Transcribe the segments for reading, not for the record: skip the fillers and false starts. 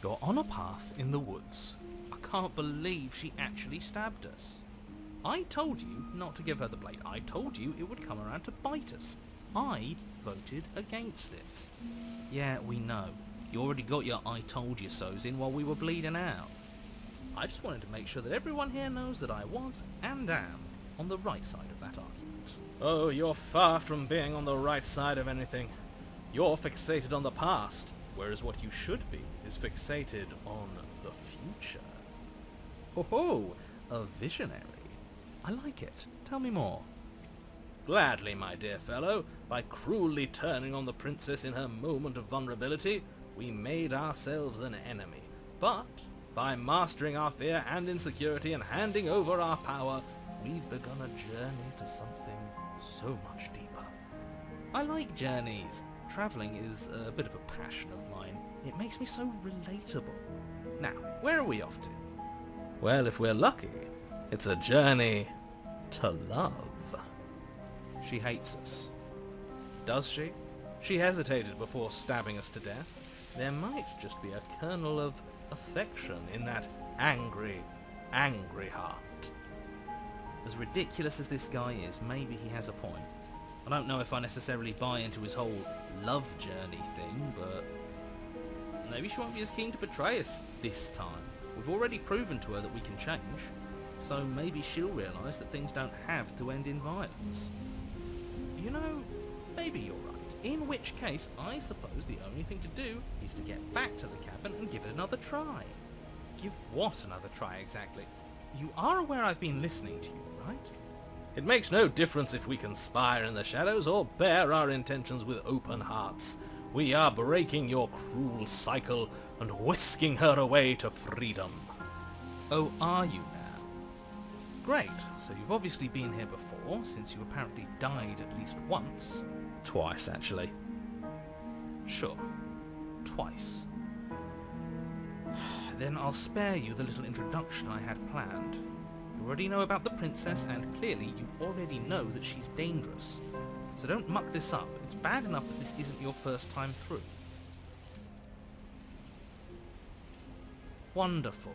You're on a path in the woods. I can't believe she actually stabbed us. I told you not to give her the blade. I told you it would come around to bite us. I voted against it. Yeah, we know. You already got your I told you so's in while we were bleeding out. I just wanted to make sure that everyone here knows that I was and am on the right side of that argument. Oh, you're far from being on the right side of anything. You're fixated on the past, whereas what you should be is fixated on the future. Ho ho, a visionary. I like it. Tell me more. Gladly, my dear fellow. By cruelly turning on the princess in her moment of vulnerability, we made ourselves an enemy. But by mastering our fear and insecurity and handing over our power, we've begun a journey to something so much deeper. I like journeys. Travelling is a bit of a passion of mine. It makes me so relatable. Now, where are we off to? Well, if we're lucky, it's a journey to love. She hates us. Does she? She hesitated before stabbing us to death. There might just be a kernel of affection in that angry, angry heart. As ridiculous as this guy is, maybe he has a point. I don't know if I necessarily buy into his whole love journey thing, but maybe she won't be as keen to betray us this time. We've already proven to her that we can change, so maybe she'll realise that things don't have to end in violence. You know, maybe you're right. In which case, I suppose the only thing to do is to get back to the cabin and give it another try. Give what another try exactly? You are aware I've been listening to you, right? It makes no difference if we conspire in the shadows or bear our intentions with open hearts. We are breaking your cruel cycle and whisking her away to freedom. Oh, are you now? Great, so you've obviously been here before, since you apparently died at least once. Twice, actually. Sure, twice. Then I'll spare you the little introduction I had planned. You already know about the princess, and clearly you already know that she's dangerous. So don't muck this up. It's bad enough that this isn't your first time through. Wonderful.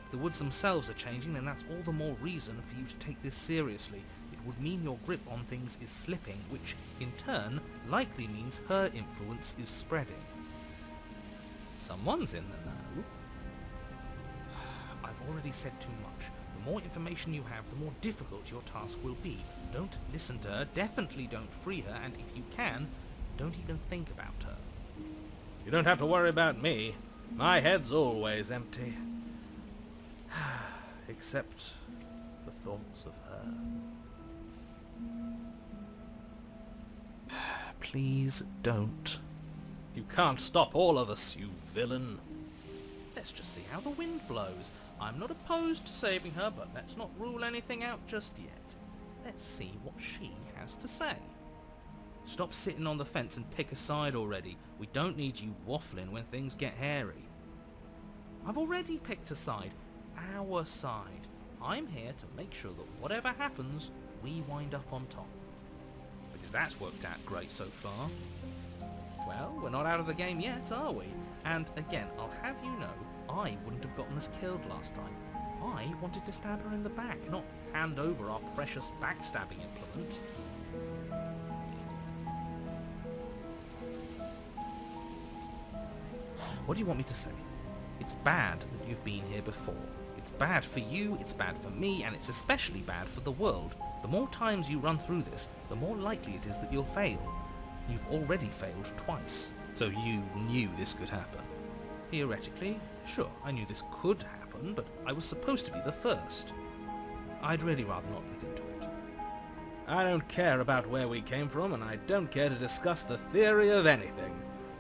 If the woods themselves are changing, then that's all the more reason for you to take this seriously. It would mean your grip on things is slipping, which, in turn, likely means her influence is spreading. Someone's in the know. I've already said too much. The more information you have, the more difficult your task will be. Don't listen to her, definitely don't free her, and if you can, don't even think about her. You don't have to worry about me. My head's always empty. Except for thoughts of her. Please don't. You can't stop all of us, you villain. Let's just see how the wind blows. I'm not opposed to saving her, but let's not rule anything out just yet. Let's see what she has to say. Stop sitting on the fence and pick a side already. We don't need you waffling when things get hairy. I've already picked a side. Our side. I'm here to make sure that whatever happens, we wind up on top. Because that's worked out great so far. Well, we're not out of the game yet, are we? And again, I'll have you know, I wouldn't have gotten us killed last time. I wanted to stab her in the back, not hand over our precious backstabbing implement. What do you want me to say? It's bad that you've been here before. It's bad for you, it's bad for me, and it's especially bad for the world. The more times you run through this, the more likely it is that you'll fail. You've already failed twice, so you knew this could happen. Theoretically, sure, I knew this could happen, but I was supposed to be the first. I'd really rather not get into it. I don't care about where we came from, and I don't care to discuss the theory of anything.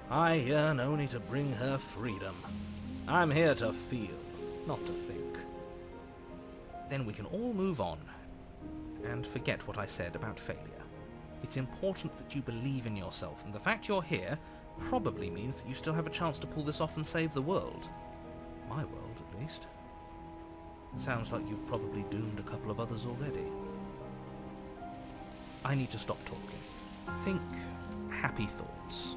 I yearn only to bring her freedom. I'm here to feel, not to think. Then we can all move on, and forget what I said about failure. It's important that you believe in yourself, and the fact you're here probably means that you still have a chance to pull this off and save the world. My world, at least. Sounds like you've probably doomed a couple of others already. I need to stop talking. Think happy thoughts.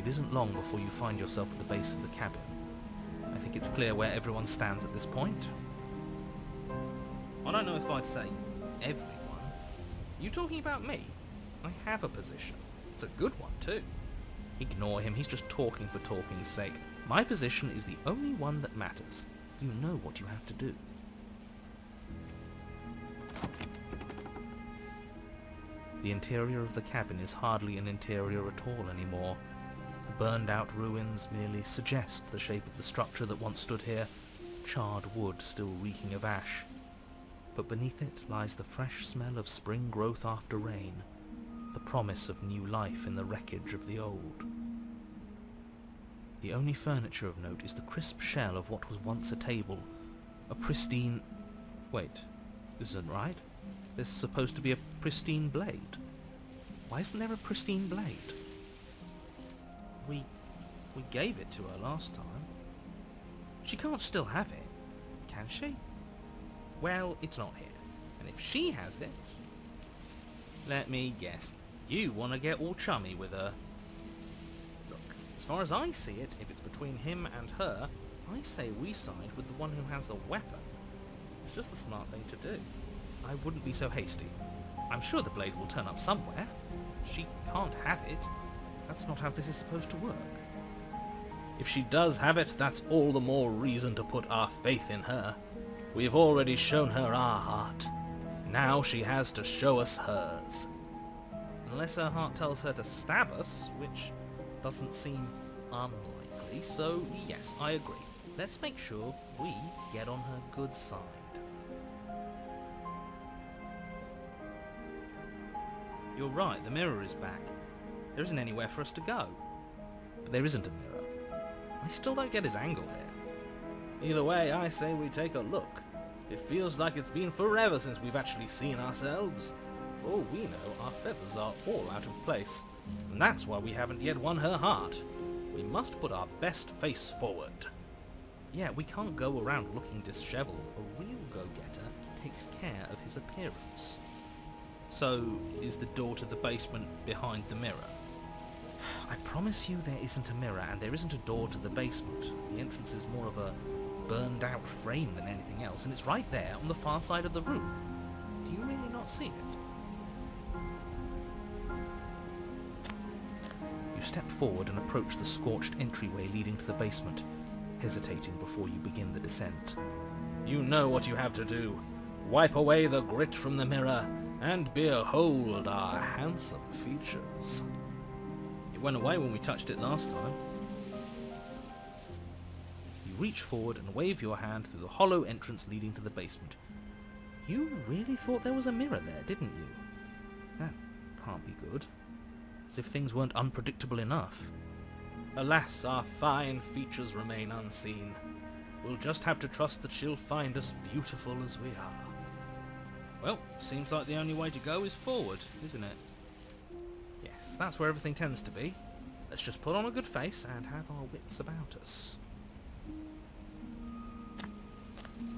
It isn't long before you find yourself at the base of the cabin. I think it's clear where everyone stands at this point. I don't know if I'd say everyone. You talking about me? I have a position. It's a good one too. Ignore him, he's just talking for talking's sake. My position is the only one that matters. You know what you have to do. The interior of the cabin is hardly an interior at all anymore. The burned-out ruins merely suggest the shape of the structure that once stood here, charred wood still reeking of ash. But beneath it lies the fresh smell of spring growth after rain, the promise of new life in the wreckage of the old. The only furniture of note is the crisp shell of what was once a table, a pristine... Wait, this isn't right. There's supposed to be a pristine blade. Why isn't there a pristine blade? We gave it to her last time. She can't still have it, can she? Well, it's not here. And if she has it... Let me guess. You want to get all chummy with her. Look, as far as I see it, if it's between him and her, I say we side with the one who has the weapon. It's just the smart thing to do. I wouldn't be so hasty. I'm sure the blade will turn up somewhere. She can't have it. That's not how this is supposed to work. If she does have it, that's all the more reason to put our faith in her. We've already shown her our heart. Now she has to show us hers. Unless her heart tells her to stab us, which doesn't seem unlikely, so yes, I agree. Let's make sure we get on her good side. You're right, the mirror is back. There isn't anywhere for us to go. But there isn't a mirror. I still don't get his angle here. Either way, I say we take a look. It feels like it's been forever since we've actually seen ourselves. For all we know, our feathers are all out of place. And that's why we haven't yet won her heart. We must put our best face forward. Yeah, we can't go around looking disheveled. A real go-getter takes care of his appearance. So, is the door to the basement behind the mirror? I promise you there isn't a mirror, and there isn't a door to the basement. The entrance is more of a burned-out frame than anything else, and it's right there on the far side of the room. Do you really not see it? You step forward and approach the scorched entryway leading to the basement, hesitating before you begin the descent. You know what you have to do. Wipe away the grit from the mirror, and behold our handsome features. It went away when we touched it last time. You reach forward and wave your hand through the hollow entrance leading to the basement. You really thought there was a mirror there, didn't you? That can't be good. As if things weren't unpredictable enough. Alas, our fine features remain unseen. We'll just have to trust that she'll find us beautiful as we are. Well, seems like the only way to go is forward, isn't it? Yes, that's where everything tends to be. Let's just put on a good face and have our wits about us.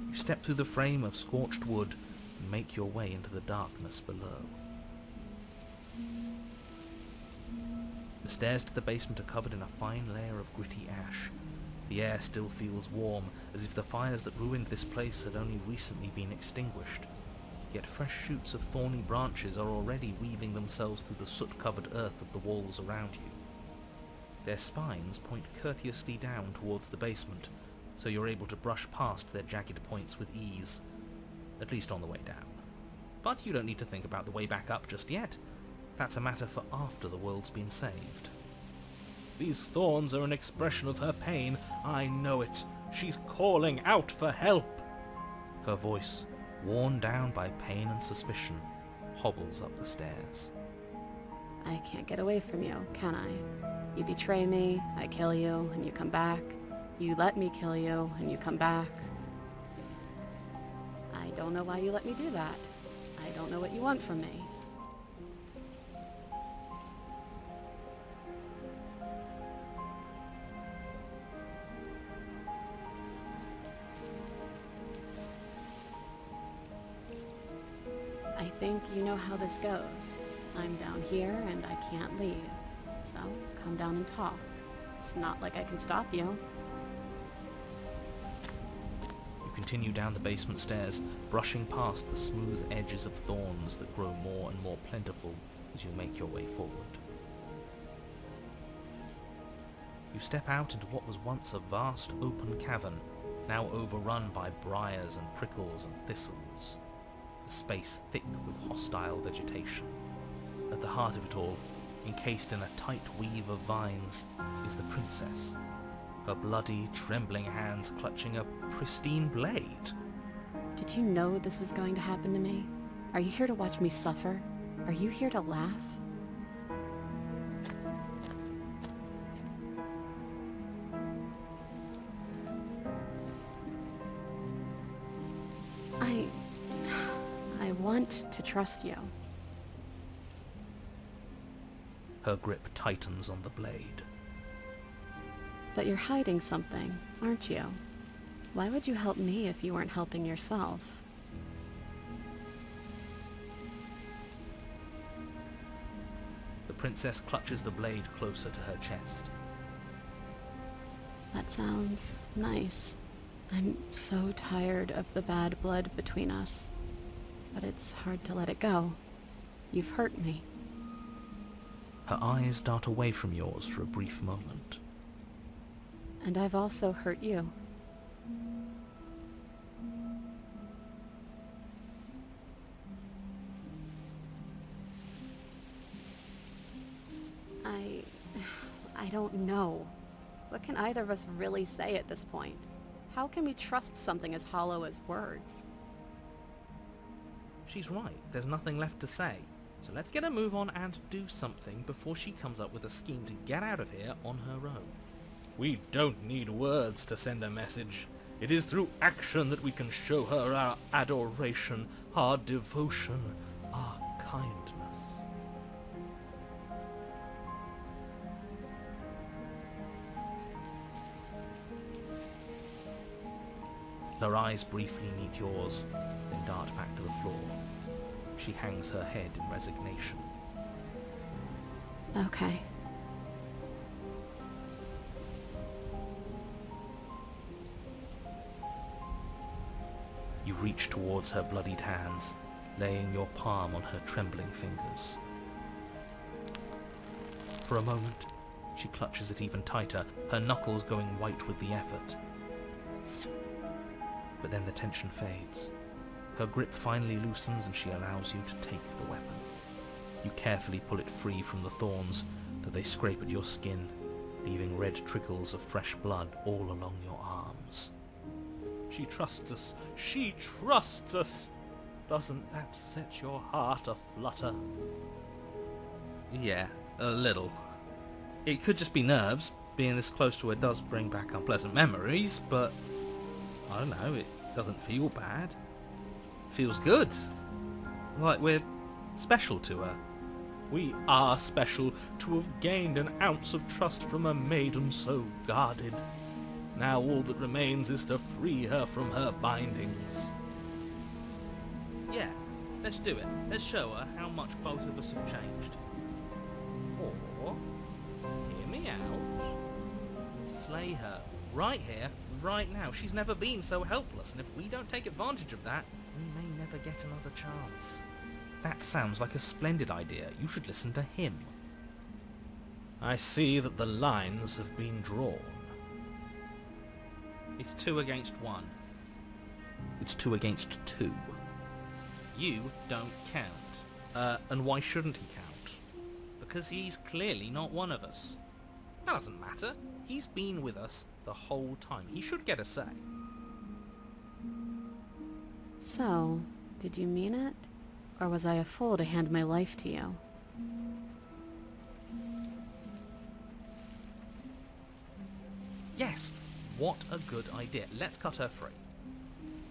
You step through the frame of scorched wood and make your way into the darkness below. The stairs to the basement are covered in a fine layer of gritty ash. The air still feels warm, as if the fires that ruined this place had only recently been extinguished. Yet fresh shoots of thorny branches are already weaving themselves through the soot-covered earth of the walls around you. Their spines point courteously down towards the basement, so you're able to brush past their jagged points with ease, at least on the way down. But you don't need to think about the way back up just yet. That's a matter for after the world's been saved. These thorns are an expression of her pain. I know it. She's calling out for help. Her voice, worn down by pain and suspicion, hobbles up the stairs. I can't get away from you, can I? You betray me, I kill you, and you come back. You let me kill you, and you come back. I don't know why you let me do that. I don't know what you want from me. I think you know how this goes. I'm down here and I can't leave. So come down and talk. It's not like I can stop you. You continue down the basement stairs, brushing past the smooth edges of thorns that grow more and more plentiful as you make your way forward. You step out into what was once a vast open cavern, now overrun by briars and prickles and thistles, the space thick with hostile vegetation. At the heart of it all, encased in a tight weave of vines, is the princess, her bloody, trembling hands clutching a pristine blade. Did you know this was going to happen to me? Are you here to watch me suffer? Are you here to laugh? I want to trust you. Her grip tightens on the blade. But you're hiding something, aren't you? Why would you help me if you weren't helping yourself? The princess clutches the blade closer to her chest. That sounds nice. I'm so tired of the bad blood between us. But it's hard to let it go. You've hurt me. Her eyes dart away from yours for a brief moment. And I've also hurt you. I don't know. What can either of us really say at this point? How can we trust something as hollow as words? She's right, there's nothing left to say. So let's get a move on and do something before she comes up with a scheme to get out of here on her own. We don't need words to send a message. It is through action that we can show her our adoration, our devotion, our kindness. Her eyes briefly meet yours, then dart back to the floor. She hangs her head in resignation. Okay. You reach towards her bloodied hands, laying your palm on her trembling fingers. For a moment, she clutches it even tighter, her knuckles going white with the effort. But then the tension fades. Her grip finally loosens and she allows you to take the weapon. You carefully pull it free from the thorns, though they scrape at your skin, leaving red trickles of fresh blood all along your arms. She trusts us. She trusts us. Doesn't that set your heart aflutter? Yeah, a little. It could just be nerves. Being this close to her does bring back unpleasant memories, but I don't know, it doesn't feel bad. It feels good. Like we're special to her. We are special to have gained an ounce of trust from a maiden so guarded. Now all that remains is to free her from her bindings. Yeah, let's do it. Let's show her how much both of us have changed. Or, hear me out, slay her. Right here, right now. She's never been so helpless, and if we don't take advantage of that, we may never get another chance. That sounds like a splendid idea. You should listen to him. I see that the lines have been drawn. It's 2 against 1. It's 2 against 2. You don't count. And why shouldn't he count? Because he's clearly not one of us. That doesn't matter. He's been with us the whole time. He should get a say. So, did you mean it? Or was I a fool to hand my life to you? Yes, what a good idea. Let's cut her free.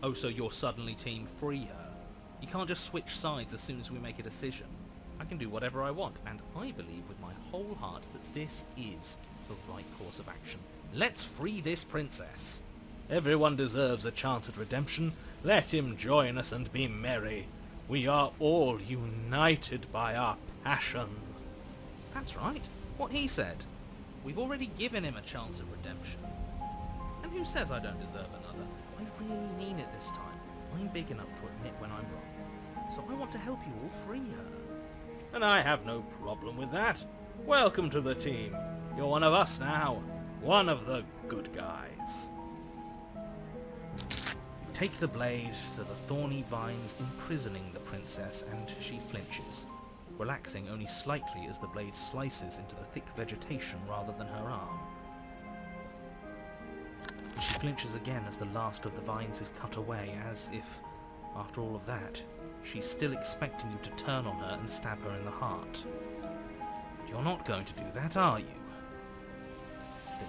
Oh, so you're suddenly team free her. You can't just switch sides as soon as we make a decision. I can do whatever I want, and I believe with my whole heart that this is the right course of action. Let's free this princess. Everyone deserves a chance at redemption. Let him join us and be merry. We are all united by our passion. That's right. What he said. We've already given him a chance at redemption. And who says I don't deserve another? I really mean it this time. I'm big enough to admit when I'm wrong. So I want to help you all free her. And I have no problem with that. Welcome to the team. You're one of us now. One of the good guys. You take the blade to the thorny vines imprisoning the princess, and she flinches, relaxing only slightly as the blade slices into the thick vegetation rather than her arm. She flinches again as the last of the vines is cut away, as if, after all of that, she's still expecting you to turn on her and stab her in the heart. But you're not going to do that, are you? Still,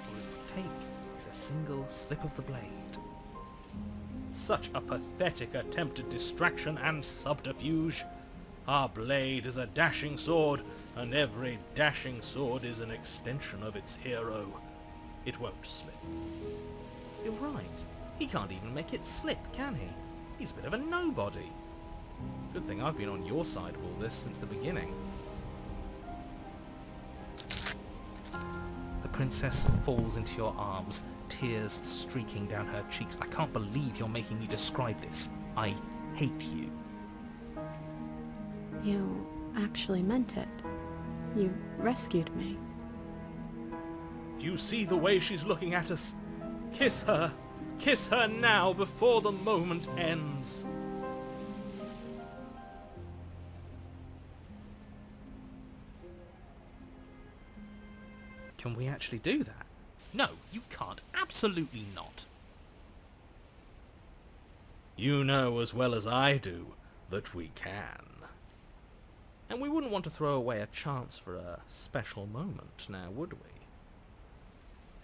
all it would take is a single slip of the blade. Such a pathetic attempt at distraction and subterfuge. Our blade is a dashing sword, and every dashing sword is an extension of its hero. It won't slip. You're right. He can't even make it slip, can he? He's a bit of a nobody. Good thing I've been on your side of all this since the beginning. The princess falls into your arms, tears streaking down her cheeks. I can't believe you're making me describe this. I hate you. You actually meant it. You rescued me. Do you see the way she's looking at us? Kiss her! Kiss her now before the moment ends! Can we actually do that? No, you can't. Absolutely not. You know as well as I do that we can. And we wouldn't want to throw away a chance for a special moment, now would we?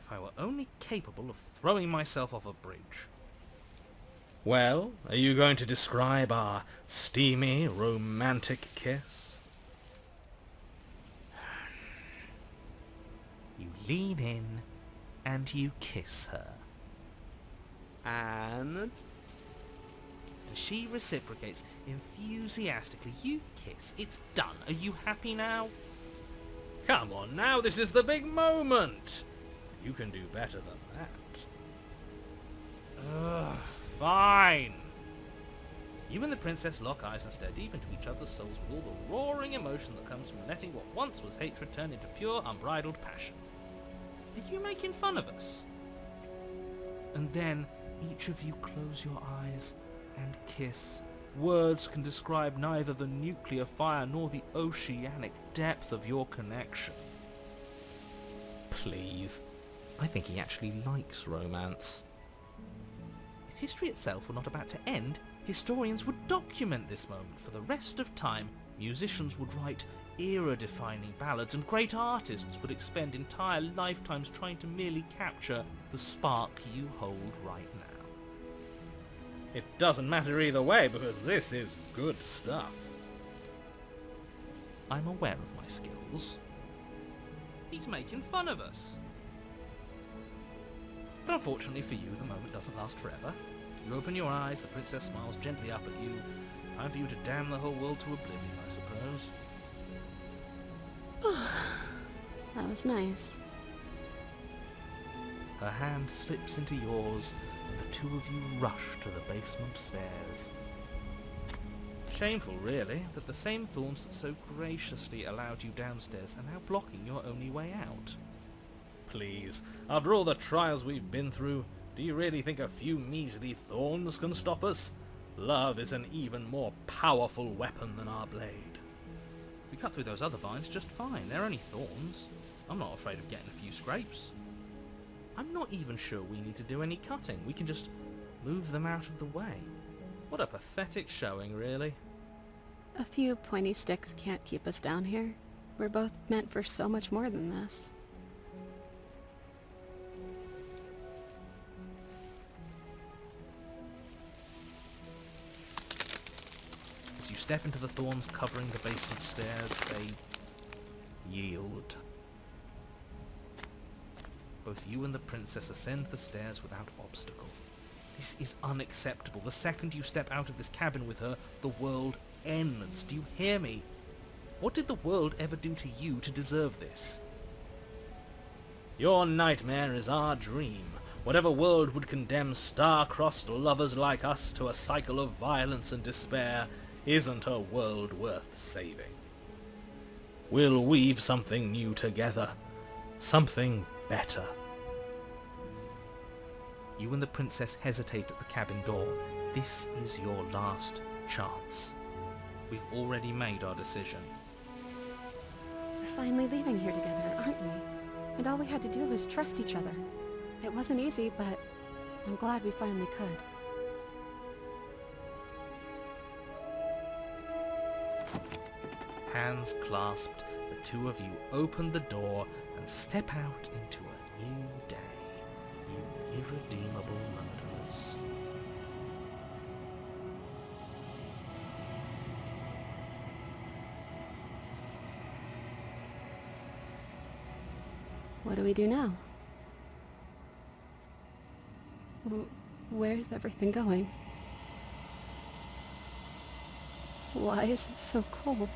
If I were only capable of throwing myself off a bridge. Well, are you going to describe our steamy, romantic kiss? You lean in and you kiss her. And She reciprocates enthusiastically. You kiss. It's done. Are you happy now? come on now, this is the big moment! You can do better than that. Ugh, fine. You and the princess lock eyes and stare deep into each other's souls with all the roaring emotion that comes from letting what once was hatred turn into pure, unbridled passion. Are you making fun of us? And then each of you close your eyes and kiss. Words can describe neither the nuclear fire nor the oceanic depth of your connection. Please. I think he actually likes romance. If history itself were not about to end, historians would document this moment for the rest of time. Musicians would write era-defining ballads, and great artists would expend entire lifetimes trying to merely capture the spark you hold right now. It doesn't matter either way, because this is good stuff. I'm aware of my skills. He's making fun of us. But unfortunately for you, the moment doesn't last forever. You open your eyes, the princess smiles gently up at you. Time for you to damn the whole world to oblivion, I suppose. That was nice. Her hand slips into yours, and the two of you rush to the basement stairs. Shameful, really, that the same thorns that so graciously allowed you downstairs are now blocking your only way out. Please, after all the trials we've been through, do you really think a few measly thorns can stop us? Love is an even more powerful weapon than our blade. We cut through those other vines just fine. They're only thorns. I'm not afraid of getting a few scrapes. I'm not even sure we need to do any cutting. We can just move them out of the way. What a pathetic showing, really. A few pointy sticks can't keep us down here. We're both meant for so much more than this. As you step into the thorns covering the basement stairs, they yield. Both you and the princess ascend the stairs without obstacle. This is unacceptable. The second you step out of this cabin with her, the world ends. Do you hear me? What did the world ever do to you to deserve this? Your nightmare is our dream. Whatever world would condemn star-crossed lovers like us to a cycle of violence and despair isn't a world worth saving. We'll weave something new together. Something better. You and the princess hesitate at the cabin door. This is your last chance. We've already made our decision. We're finally leaving here together, aren't we? And all we had to do was trust each other. It wasn't easy, but I'm glad we finally could. Hands clasped, the two of you open the door and step out into a new day. You irredeemable murderers. What do we do now? Where's everything going? Why is it so cold?